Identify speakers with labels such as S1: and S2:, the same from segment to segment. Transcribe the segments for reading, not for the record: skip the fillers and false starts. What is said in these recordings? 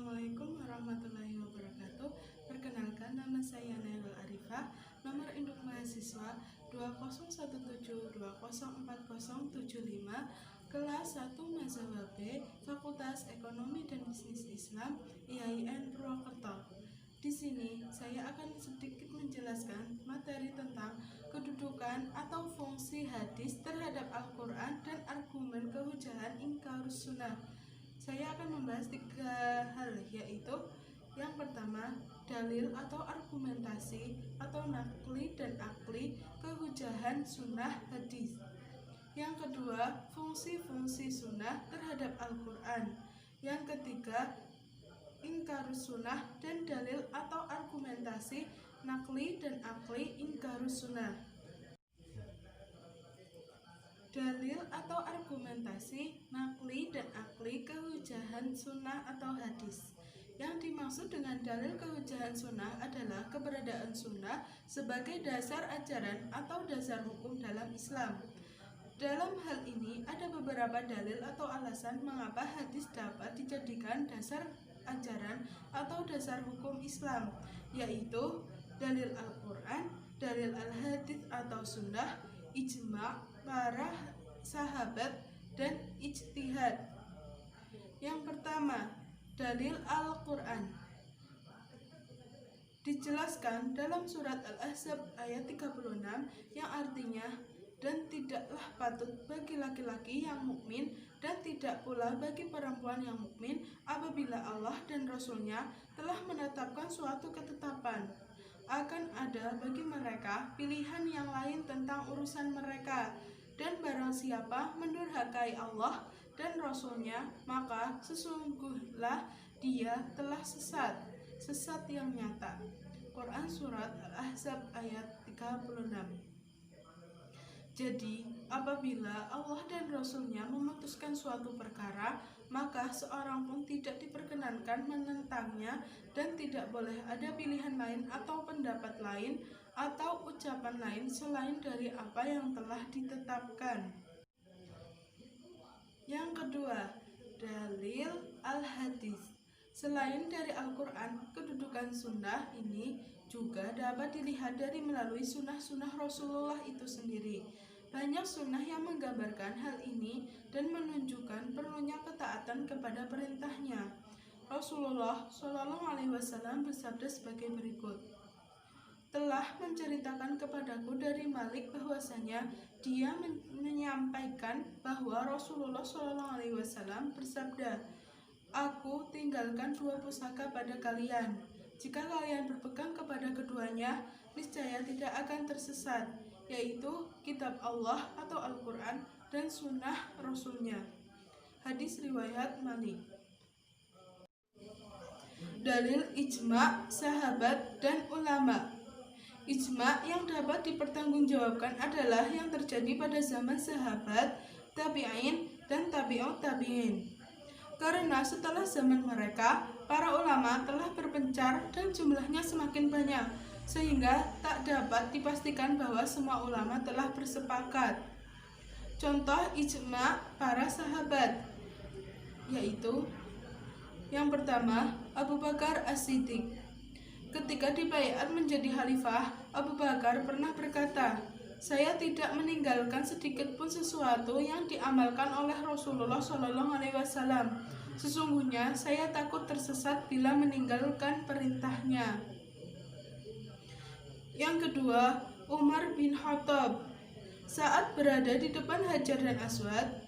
S1: Assalamualaikum warahmatullahi wabarakatuh. Perkenalkan, nama saya Nailul Arifah. Nomor induk mahasiswa 2017204075, kelas 1 Mazhab B, Fakultas Ekonomi dan Bisnis Islam, IAIN Purwokerto. Di sini saya akan sedikit menjelaskan materi tentang kedudukan atau fungsi hadis terhadap Al-Quran dan argumen kehujahan ingkarus sunnah. Saya akan membahas 3 hal, yaitu yang pertama, dalil atau argumentasi atau nakli dan akli kehujahan sunnah hadis. Yang kedua, fungsi-fungsi sunnah terhadap Al-Quran. Yang ketiga, ingkarus sunnah dan dalil atau argumentasi nakli dan akli ingkarus sunnah. Dalil atau argumentasi, nakli dan akli kehujahan sunnah atau hadis. Yang dimaksud dengan dalil kehujahan sunnah adalah keberadaan sunnah sebagai dasar ajaran atau dasar hukum dalam Islam. Dalam hal ini ada beberapa dalil atau alasan mengapa hadis dapat dijadikan dasar ajaran atau dasar hukum Islam, yaitu dalil Al-Quran, dalil Al-Hadits atau sunnah, ijma' para sahabat, dan ijtihad. Yang pertama, dalil Al-Quran. Dijelaskan dalam surat Al-Ahzab ayat 36 yang artinya, dan tidaklah patut bagi laki-laki yang mukmin dan tidak pula bagi perempuan yang mukmin apabila Allah dan Rasul-Nya telah menetapkan suatu ketetapan, akan ada bagi mereka pilihan yang lain tentang urusan mereka, dan barang siapa mendurhakai Allah dan Rasul-Nya, maka sesungguhnya dia telah sesat yang nyata. Quran Surat Al-Ahzab ayat 36. Jadi, apabila Allah dan Rasul-Nya memutuskan suatu perkara, maka seorang pun tidak diperkenankan menentangnya dan tidak boleh ada pilihan lain atau pendapat lain atau ucapan lain selain dari apa yang telah ditetapkan. Yang kedua, dalil Al-Hadis. Selain dari Al-Quran, kedudukan sunnah ini juga dapat dilihat dari melalui sunnah-sunnah Rasulullah itu sendiri. Banyak sunnah yang menggambarkan hal ini dan menunjukkan perlunya ketaatan kepada perintahnya. Rasulullah SAW bersabda sebagai berikut, telah menceritakan kepadaku dari Malik bahwasanya dia menyampaikan bahwa Rasulullah SAW bersabda, aku tinggalkan 2 pusaka pada kalian. Jika kalian berpegang kepada keduanya, niscaya tidak akan tersesat, yaitu kitab Allah atau Al-Quran dan sunnah Rasul-Nya. Hadis riwayat Malik. Dalil ijma' sahabat dan ulama. Ijma' yang dapat dipertanggungjawabkan adalah yang terjadi pada zaman sahabat, tabi'in, dan tabi'ut tabi'in. Karena setelah zaman mereka, para ulama telah berpencar dan jumlahnya semakin banyak, sehingga tak dapat dipastikan bahwa semua ulama telah bersepakat. Contoh ijma' para sahabat, yaitu yang pertama, Abu Bakar As-Siddiq. Ketika dibaiat menjadi khalifah, Abu Bakar pernah berkata, saya tidak meninggalkan sedikit pun sesuatu yang diamalkan oleh Rasulullah SAW. Sesungguhnya saya takut tersesat bila meninggalkan perintahnya. Yang kedua, Umar bin Khattab. Saat berada di depan Hajar dan Aswad,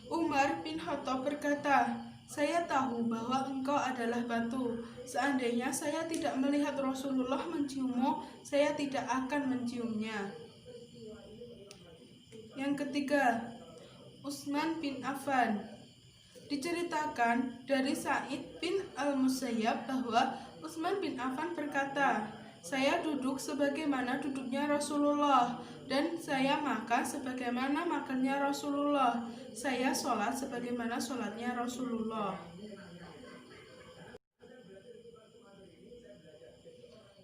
S1: Umar bin Khattab berkata, saya tahu bahwa engkau adalah batu. Seandainya saya tidak melihat Rasulullah menciummu, saya tidak akan menciumnya. Yang ketiga, Utsman bin Affan. Diceritakan dari Sa'id bin Al-Musayyab bahwa Utsman bin Affan berkata, saya duduk sebagaimana duduknya Rasulullah, dan saya makan sebagaimana makannya Rasulullah. Saya sholat sebagaimana sholatnya Rasulullah.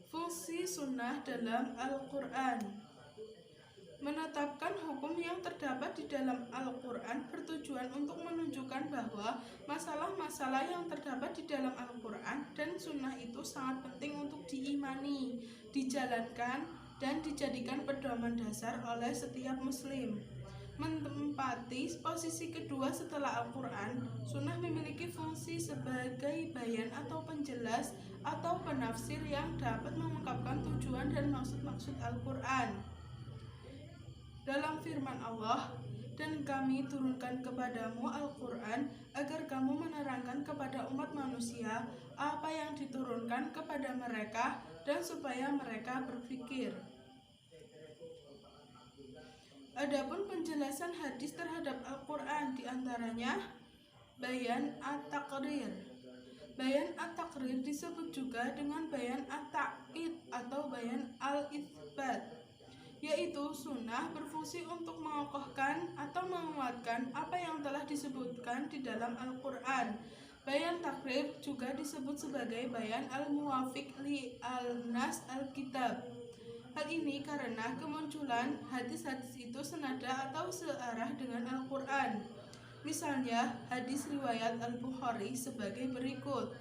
S1: Fungsi sunnah dalam Al-Quran. Menetapkan hukum yang terdapat di dalam Al-Quran bertujuan untuk menunjukkan bahwa masalah-masalah yang terdapat di dalam Al-Quran dan Sunnah itu sangat penting untuk diimani, dijalankan, dan dijadikan pedoman dasar oleh setiap muslim. Menempati posisi kedua setelah Al-Quran, Sunnah memiliki fungsi sebagai bayan atau penjelas atau penafsir yang dapat mengungkapkan tujuan dan maksud-maksud Al-Quran. Dalam firman Allah, dan kami turunkan kepadamu Al-Quran agar kamu menerangkan kepada umat manusia apa yang diturunkan kepada mereka dan supaya mereka berpikir. Adapun penjelasan hadis terhadap Al-Quran diantaranya bayan at-taqrir. Bayan at-taqrir disebut juga dengan bayan at-ta'qid atau bayan al-itsbat, yaitu sunnah berfungsi untuk mengokohkan atau menguatkan apa yang telah disebutkan di dalam Al-Quran. Bayan takrib juga disebut sebagai bayan al-muwafiq li al-nas al-kitab. Hal ini karena kemunculan hadis-hadis itu senada atau searah dengan Al-Quran. Misalnya, hadis riwayat Al-Bukhari sebagai berikut.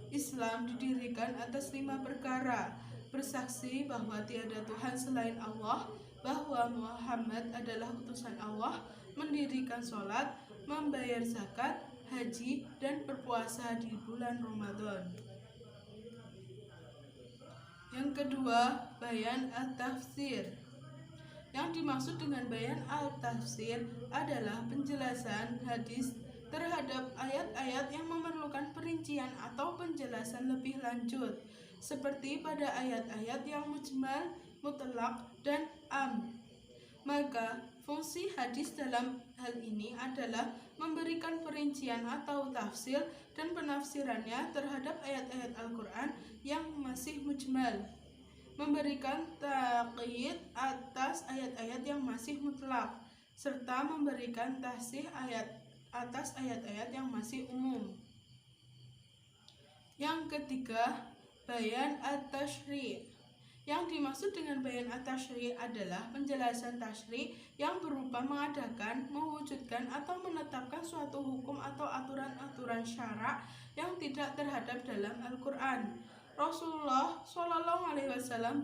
S1: Islam didirikan atas 5 perkara: bersaksi bahwa tiada Tuhan selain Allah, bahwa Muhammad adalah utusan Allah, mendirikan sholat, membayar zakat, haji, dan berpuasa di bulan Ramadan. Yang kedua, bayan at-tafsir. Yang dimaksud dengan bayan al-tafsir adalah penjelasan hadis terhadap ayat-ayat yang memerlukan perincian atau penjelasan lebih lanjut, seperti pada ayat-ayat yang mujmal, mutlak, dan am. Maka fungsi hadis dalam hal ini adalah memberikan perincian atau tafsir dan penafsirannya terhadap ayat-ayat Al-Quran yang masih mujmal, memberikan taqyid atas ayat-ayat yang masih mutlak, serta memberikan tahsih atas ayat-ayat yang masih umum. Yang ketiga, bayan at-tashri'. Yang dimaksud dengan bayan at-tashri' adalah penjelasan tashri' yang berupa mengadakan, mewujudkan, atau menetapkan suatu hukum atau aturan-aturan syara' yang tidak terhadap dalam Al-Quran. Rasulullah SAW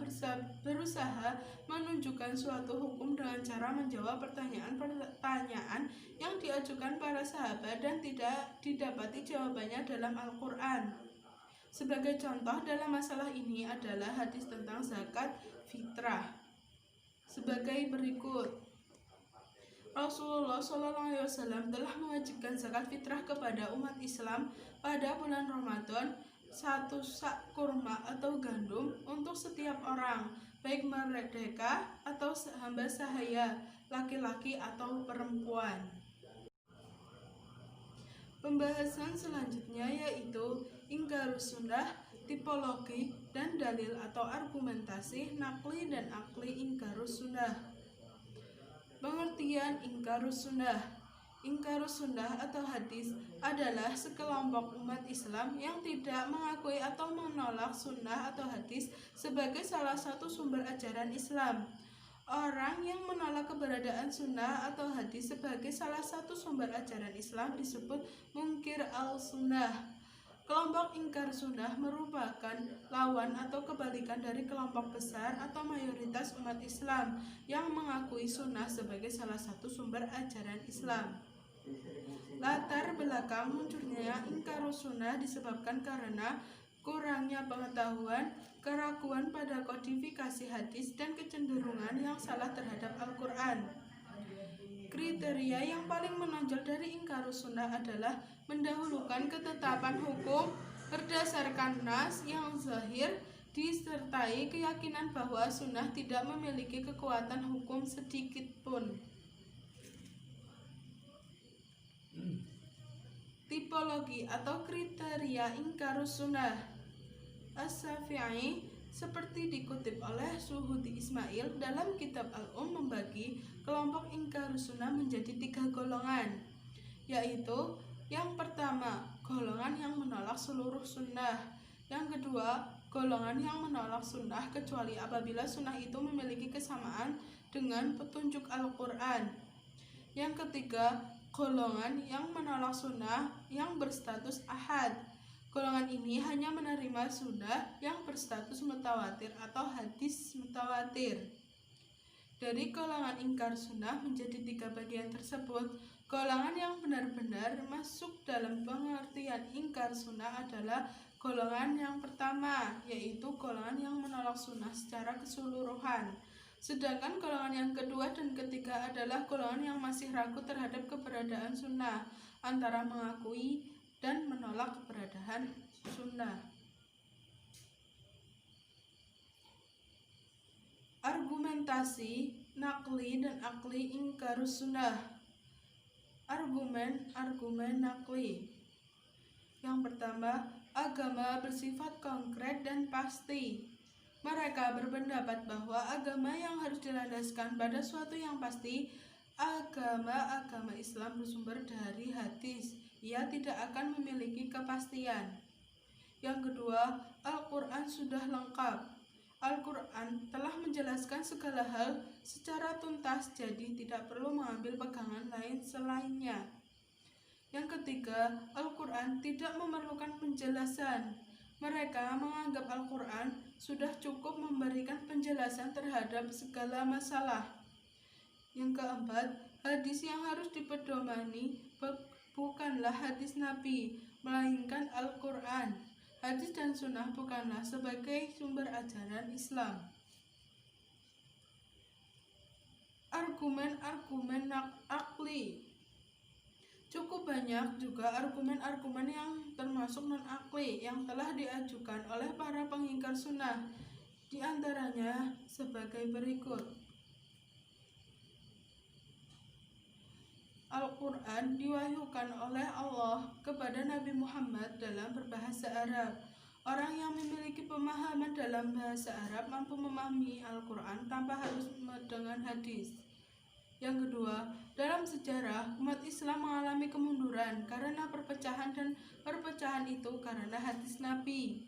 S1: berusaha menunjukkan suatu hukum dengan cara menjawab pertanyaan-pertanyaan yang diajukan para sahabat dan tidak didapati jawabannya dalam Al-Quran. Sebagai contoh dalam masalah ini adalah hadis tentang zakat fitrah sebagai berikut. Rasulullah SAW telah mewajibkan zakat fitrah kepada umat Islam pada bulan Ramadan 1 sak kurma atau gandum untuk setiap orang, baik merdeka atau hamba sahaya, laki-laki atau perempuan. Pembahasan selanjutnya yaitu ingkarus sunnah, tipologi, dan dalil atau argumentasi nakli dan akli ingkarus sunnah. Pengertian ingkarus sunnah. Ingkarus sunnah atau hadis adalah sekelompok umat Islam yang tidak mengakui atau menolak sunnah atau hadis sebagai salah satu sumber ajaran Islam. Orang yang menolak keberadaan sunnah atau hadis sebagai salah satu sumber ajaran Islam disebut munkir al-sunnah. Kelompok ingkar sunnah merupakan lawan atau kebalikan dari kelompok besar atau mayoritas umat Islam yang mengakui sunnah sebagai salah satu sumber ajaran Islam. Latar belakang munculnya ingkarus sunnah disebabkan karena kurangnya pengetahuan, keraguan pada kodifikasi hadis, dan kecenderungan yang salah terhadap Al-Quran. Kriteria yang paling menonjol dari ingkarus sunnah adalah mendahulukan ketetapan hukum berdasarkan nas yang zahir disertai keyakinan bahwa sunnah tidak memiliki kekuatan hukum sedikit pun. Tipologi atau kriteria ingkarus sunnah. As-Syafi'i seperti dikutip oleh Suhudi Ismail dalam kitab Al-Um membagi kelompok ingkarus sunnah menjadi 3 golongan, yaitu yang pertama, golongan yang menolak seluruh sunnah. Yang kedua, golongan yang menolak sunnah kecuali apabila sunnah itu memiliki kesamaan dengan petunjuk Al-Quran. Yang ketiga, golongan yang menolak sunnah yang berstatus ahad. Golongan ini hanya menerima sunnah yang berstatus mutawatir atau hadis mutawatir. Dari golongan ingkar sunnah menjadi 3 bagian tersebut, golongan yang benar-benar masuk dalam pengertian ingkar sunnah adalah golongan yang pertama, yaitu golongan yang menolak sunnah secara keseluruhan. Sedangkan golongan yang kedua dan ketiga adalah golongan yang masih ragu terhadap keberadaan sunnah, antara mengakui dan menolak keberadaan sunnah. Argumentasi nakli dan akli ingkarus sunnah. Argumen nakli. Yang pertama, agama bersifat konkret dan pasti. Mereka berpendapat bahwa agama yang harus dilandaskan pada suatu yang pasti, agama Islam bersumber dari hadis. Ia tidak akan memiliki kepastian. Yang kedua, Al-Quran sudah lengkap. Al-Quran telah menjelaskan segala hal secara tuntas, jadi tidak perlu mengambil pegangan lain selainnya. Yang ketiga, Al-Quran tidak memerlukan penjelasan. Mereka menganggap Al-Quran sudah cukup memberikan penjelasan terhadap segala masalah. Yang keempat, hadis yang harus dipedomani bukanlah hadis Nabi, melainkan Al-Quran. Hadis dan sunnah bukanlah sebagai sumber ajaran Islam. Argumen akli. Cukup banyak juga argumen-argumen yang termasuk non-akli yang telah diajukan oleh para pengingkar sunnah. Di antaranya sebagai berikut. Al-Quran diwahyukan oleh Allah kepada Nabi Muhammad dalam berbahasa Arab. Orang yang memiliki pemahaman dalam bahasa Arab mampu memahami Al-Quran tanpa harus dengan hadis. Yang kedua, dalam sejarah umat Islam mengalami kemunduran karena perpecahan, dan perpecahan itu karena hadis Nabi.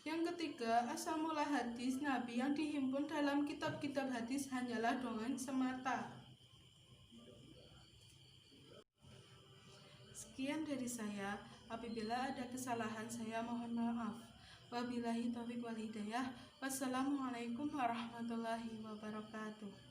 S1: Yang ketiga, asal mula hadis Nabi yang dihimpun dalam kitab-kitab hadis hanyalah dongeng semata. Sekian dari saya. Apabila ada kesalahan, saya mohon maaf. Wabillahi taufiq wal hidayah. Wassalamualaikum warahmatullahi wabarakatuh.